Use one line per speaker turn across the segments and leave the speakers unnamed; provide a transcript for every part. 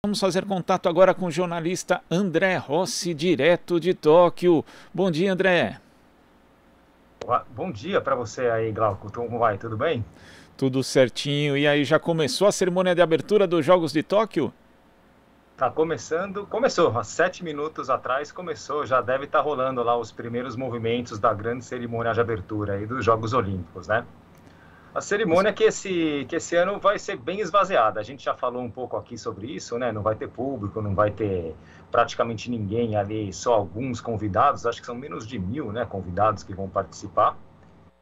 Vamos fazer contato agora com o jornalista André Rossi, direto de Tóquio. Bom dia, André.
Bom dia para você aí, Glauco. Como vai? Tudo bem?
Tudo certinho. E aí, já começou a cerimônia de abertura dos Jogos de Tóquio?
Tá começando, começou, há 7 minutos atrás começou, já deve estar rolando lá os primeiros movimentos da grande cerimônia de abertura aí dos Jogos Olímpicos, né? A cerimônia que esse ano vai ser bem esvaziada. A gente já falou um pouco aqui sobre isso, né? Não vai ter público, não vai ter praticamente ninguém ali, só alguns convidados, acho que são menos de 1.000, né, convidados que vão participar.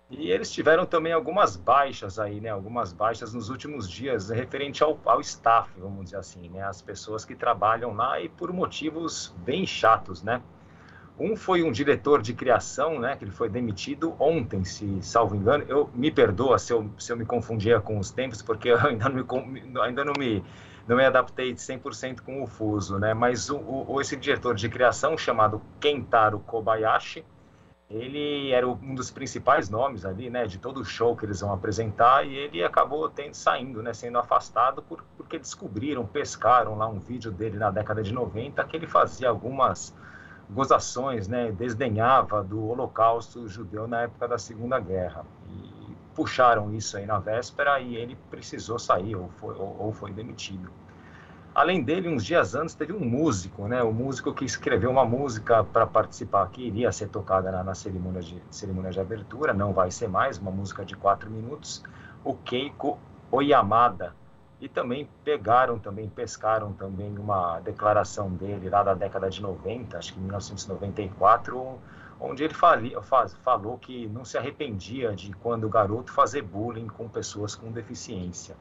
E eles tiveram também algumas baixas aí, né? Algumas baixas nos últimos dias, referente ao staff, vamos dizer assim, né? As pessoas que trabalham lá e por motivos bem chatos, né? Um foi um diretor de criação, né? Que ele foi demitido ontem, se salvo engano. Me perdoa se eu me confundia com os tempos, porque eu ainda não me adaptei 100% com o fuso, né? Mas esse diretor de criação, chamado Kentaro Kobayashi, ele era um dos principais nomes ali, né, de todo o show que eles vão apresentar, e ele acabou saindo, né, sendo afastado porque pescaram lá um vídeo dele na década de 90, que ele fazia algumas gozações, né, desdenhava do Holocausto judeu na época da Segunda Guerra. E puxaram isso aí na véspera e ele precisou sair ou foi demitido. Além dele, uns dias antes, teve um músico, né? O músico que escreveu uma música para participar, que iria ser tocada na cerimônia de abertura, não vai ser mais, uma música de 4 minutos, o Keiko Oyamada. E também pescaram também uma declaração dele lá da década de 90, acho que 1994, onde ele falou que não se arrependia de, quando garoto, fazer bullying com pessoas com deficiência.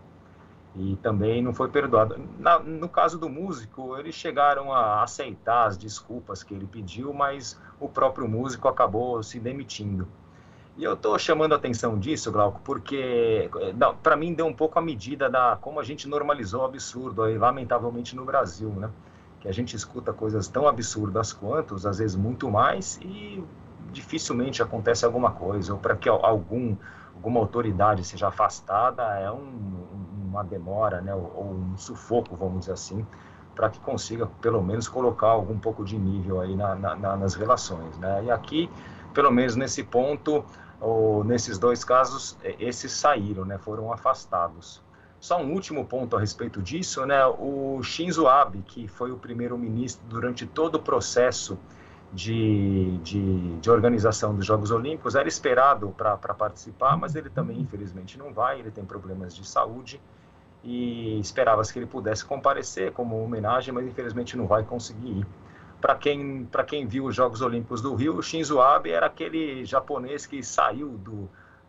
E também não foi perdoado. No caso do músico, eles chegaram a aceitar as desculpas que ele pediu, mas o próprio músico acabou se demitindo. E eu estou chamando a atenção disso, Glauco, porque para mim deu um pouco a medida da como a gente normalizou o absurdo, aí, lamentavelmente no Brasil, né? Que a gente escuta coisas tão absurdas quanto, às vezes muito mais, e dificilmente acontece alguma coisa, ou para que alguma autoridade seja afastada, uma demora, né, ou um sufoco, vamos dizer assim, para que consiga, pelo menos, colocar algum pouco de nível aí nas relações, né? E aqui, pelo menos nesse ponto, ou nesses dois casos, esses saíram, né, foram afastados. Só um último ponto a respeito disso, né, o Shinzo Abe, que foi o primeiro-ministro durante todo o processo de organização dos Jogos Olímpicos, era esperado para participar, mas ele também, infelizmente, não vai, ele tem problemas de saúde, e esperava-se que ele pudesse comparecer como homenagem, mas infelizmente não vai conseguir ir. Para quem viu os Jogos Olímpicos do Rio, o Shinzo Abe era aquele japonês que saiu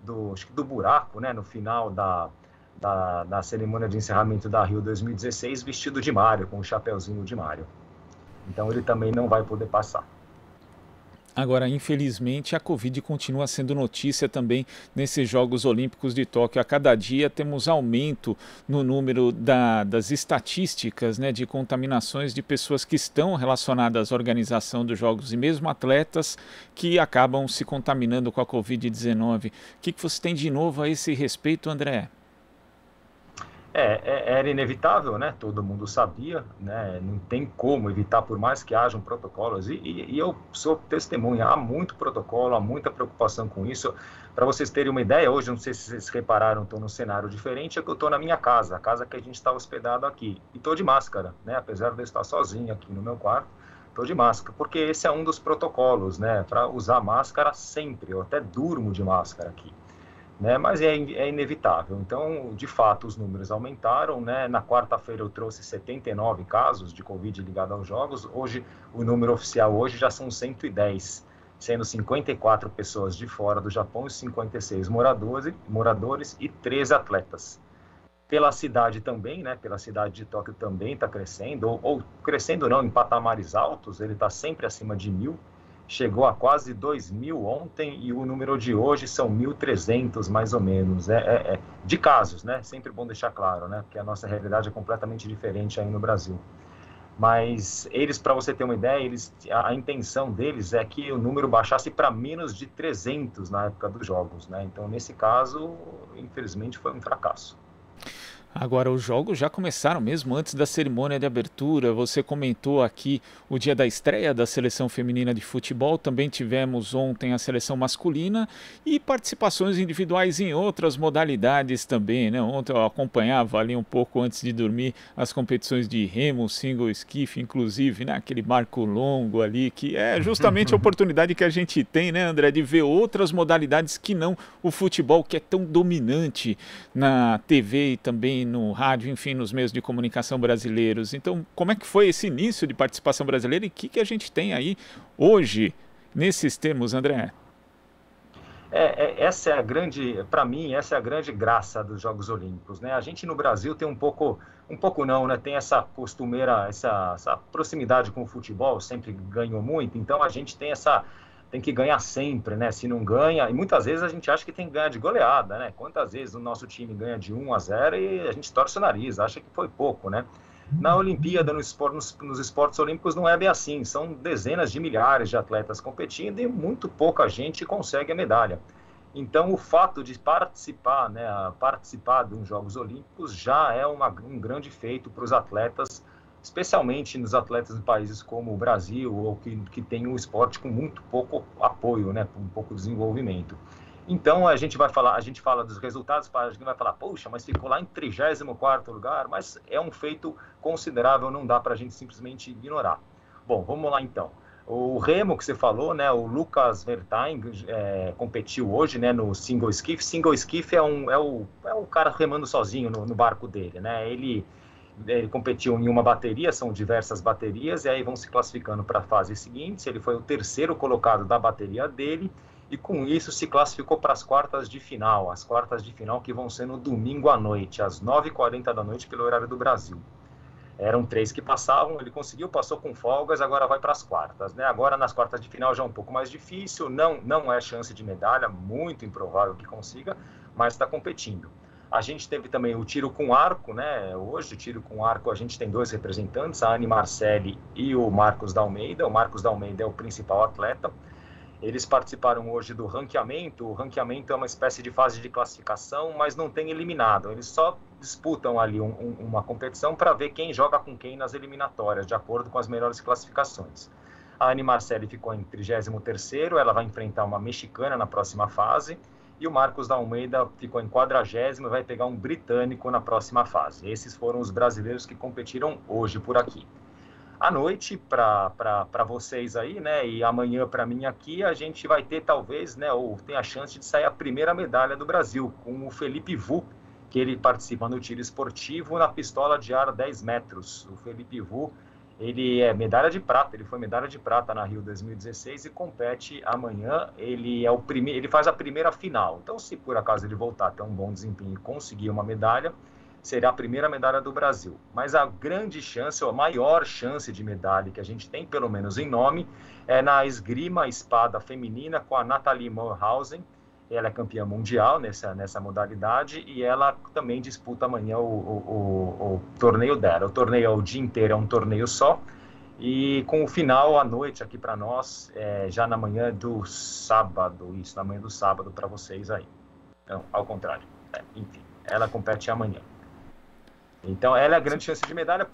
do buraco, né, no final da cerimônia de encerramento da Rio 2016, vestido de Mario, com o chapeuzinho de Mario. Então ele também não vai poder passar.
Agora, infelizmente, a Covid continua sendo notícia também nesses Jogos Olímpicos de Tóquio. A cada dia temos aumento no número das estatísticas, né, de contaminações de pessoas que estão relacionadas à organização dos Jogos e mesmo atletas que acabam se contaminando com a Covid-19. O que você tem de novo a esse respeito, André?
Era inevitável, né? Todo mundo sabia, né? Não tem como evitar, por mais que hajam protocolos. E eu sou testemunha, há muito protocolo, há muita preocupação com isso. Para vocês terem uma ideia, hoje, não sei se vocês repararam, estou num cenário diferente, é que eu estou na minha casa, a casa que a gente está hospedado aqui. E estou de máscara, né? Apesar de eu estar sozinho aqui no meu quarto, estou de máscara, porque esse é um dos protocolos, né? Para usar máscara sempre, eu até durmo de máscara aqui, né? Mas é inevitável. Então, de fato, os números aumentaram, né? Na quarta-feira eu trouxe 79 casos de Covid ligado aos jogos. Hoje, o número oficial hoje já são 110, sendo 54 pessoas de fora do Japão e 56 moradores e 13 atletas. Pela cidade também, né? Pela cidade de Tóquio também está crescendo, ou crescendo não, em patamares altos, ele está sempre acima de 1.000. Chegou a quase 2.000 ontem e o número de hoje são 1.300 mais ou menos, de casos, né? Sempre bom deixar claro, né? Porque a nossa realidade é completamente diferente aí no Brasil. Mas eles, para você ter uma ideia, a intenção deles é que o número baixasse para menos de 300 na época dos jogos, né? Então, nesse caso, infelizmente, foi um fracasso.
Agora, os jogos já começaram mesmo antes da cerimônia de abertura. Você comentou aqui o dia da estreia da seleção feminina de futebol. Também tivemos ontem a seleção masculina e participações individuais em outras modalidades também, né? Ontem eu acompanhava ali um pouco antes de dormir as competições de remo, single skiff, inclusive, né? Aquele marco longo ali, que é justamente a oportunidade que a gente tem, né, André, de ver outras modalidades que não o futebol, que é tão dominante na TV e também no rádio, enfim, nos meios de comunicação brasileiros. Então, como é que foi esse início de participação brasileira e o que a gente tem aí hoje nesses termos, André?
Essa é a grande, para mim, essa é a grande graça dos Jogos Olímpicos, né? A gente no Brasil tem um pouco não, né? Tem essa costumeira, essa proximidade com o futebol, sempre ganhou muito, então a gente tem que ganhar sempre, né? Se não ganha, e muitas vezes a gente acha que tem que ganhar de goleada, né? Quantas vezes o nosso time ganha de 1-0 e a gente torce o nariz, acha que foi pouco, né? Na Olimpíada, nos esportes olímpicos, não é bem assim. São dezenas de milhares de atletas competindo e muito pouca gente consegue a medalha. Então, o fato de participar, né, participar dos Jogos Olímpicos já é um grande feito para os atletas, especialmente nos atletas de países como o Brasil, ou que tem um esporte com muito pouco apoio, né, com pouco desenvolvimento. Então, a gente fala dos resultados, a gente vai falar, poxa, mas ficou lá em 34º lugar, mas é um feito considerável, não dá para a gente simplesmente ignorar. Bom, vamos lá então. O remo que você falou, né, o Lucas Vertain competiu hoje, né, no single skiff. Single skiff é o cara remando sozinho no barco dele, né? Ele competiu em uma bateria, são diversas baterias, e aí vão se classificando para a fase seguinte. Ele foi o terceiro colocado da bateria dele, e com isso se classificou para as quartas de final que vão ser no domingo à noite, às 9h40 da noite, pelo horário do Brasil. Eram 3 que passavam, ele conseguiu, passou com folgas, agora vai para as quartas, né? Agora nas quartas de final já é um pouco mais difícil, não é chance de medalha, muito improvável que consiga, mas está competindo. A gente teve também o tiro com arco, né? Hoje, o tiro com arco, a gente tem 2 representantes, a Anne Marcelli e o Marcos D'Almeida. O Marcos D'Almeida é o principal atleta. Eles participaram hoje do ranqueamento. O ranqueamento é uma espécie de fase de classificação, mas não tem eliminado. Eles só disputam ali uma competição para ver quem joga com quem nas eliminatórias, de acordo com as melhores classificações. A Anne Marcelli ficou em 33º, ela vai enfrentar uma mexicana na próxima fase. E o Marcos D'Almeida ficou em 40º e vai pegar um britânico na próxima fase. Esses foram os brasileiros que competiram hoje por aqui. À noite, para vocês aí, né, e amanhã para mim aqui, a gente vai ter talvez, né, ou tem a chance de sair a primeira medalha do Brasil, com o Felipe Vu, que ele participa no tiro esportivo na pistola de ar 10 metros. O Felipe Vu, ele é medalha de prata, ele foi medalha de prata na Rio 2016 e compete amanhã. Ele faz a primeira final. Então, se por acaso ele voltar a ter um bom desempenho e conseguir uma medalha, será a primeira medalha do Brasil. Mas a grande chance, ou a maior chance de medalha que a gente tem, pelo menos em nome, é na esgrima espada feminina com a Nathalie Morhausen. Ela é campeã mundial nessa modalidade e ela também disputa amanhã o torneio dela. O torneio é o dia inteiro, é um torneio só. E com o final à noite aqui para nós, já na manhã do sábado, na manhã do sábado para vocês aí. Não, ao contrário. Enfim, ela compete amanhã. Então, ela é a grande chance de medalha.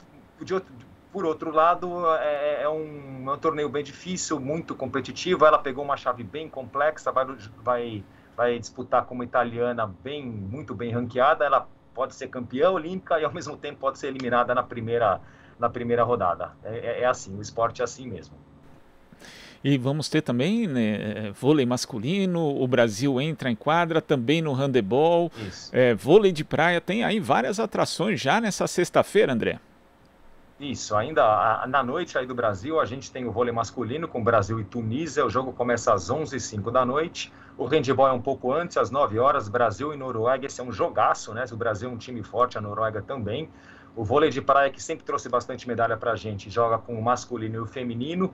Por outro lado, é um torneio bem difícil, muito competitivo. Ela pegou uma chave bem complexa, vai disputar com uma italiana muito bem ranqueada. Ela pode ser campeã olímpica e, ao mesmo tempo, pode ser eliminada na primeira rodada. É assim, o esporte é assim mesmo.
E vamos ter também, né, vôlei masculino, o Brasil entra em quadra, também no handebol, vôlei de praia, tem aí várias atrações já nessa sexta-feira, André.
Isso, ainda na noite aí do Brasil, a gente tem o vôlei masculino com Brasil e Tunísia, o jogo começa às 11h05 da noite, o handebol é um pouco antes, às 9 horas, Brasil e Noruega, esse é um jogaço, né, o Brasil é um time forte, a Noruega também. O vôlei de praia, que sempre trouxe bastante medalha pra gente, joga com o masculino e o feminino.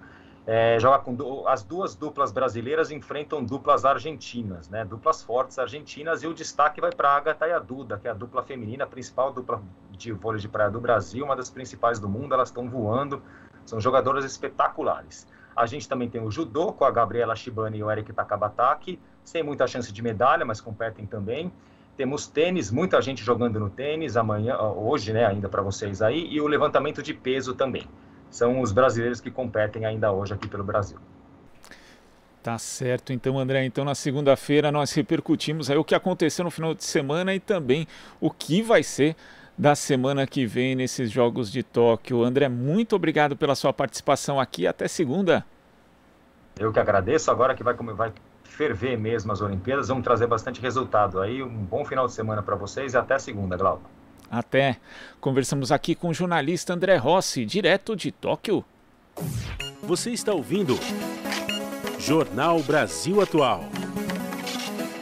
Joga com as duas duplas brasileiras enfrentam duplas argentinas, né? Duplas fortes argentinas, e o destaque vai para a Agatha e a Duda, que é a dupla feminina, a principal dupla de vôlei de praia do Brasil, uma das principais do mundo. Elas estão voando, são jogadoras espetaculares. A gente também tem o judô, com a Gabriela Shibani e o Eric Takabataki, sem muita chance de medalha, mas competem também. Temos tênis, muita gente jogando no tênis, hoje, né, ainda para vocês aí, e o levantamento de peso também. São os brasileiros que competem ainda hoje aqui pelo Brasil.
Tá certo, então, André. Então, na segunda-feira nós repercutimos aí o que aconteceu no final de semana e também o que vai ser da semana que vem nesses Jogos de Tóquio. André, muito obrigado pela sua participação aqui. Até segunda.
Eu que agradeço. Agora que vai ferver mesmo as Olimpíadas, vamos trazer bastante resultado aí. Um bom final de semana para vocês e até segunda, Glauco.
Até. Conversamos aqui com o jornalista André Rossi, direto de Tóquio.
Você está ouvindo Jornal Brasil Atual.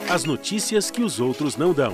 As notícias que os outros não dão.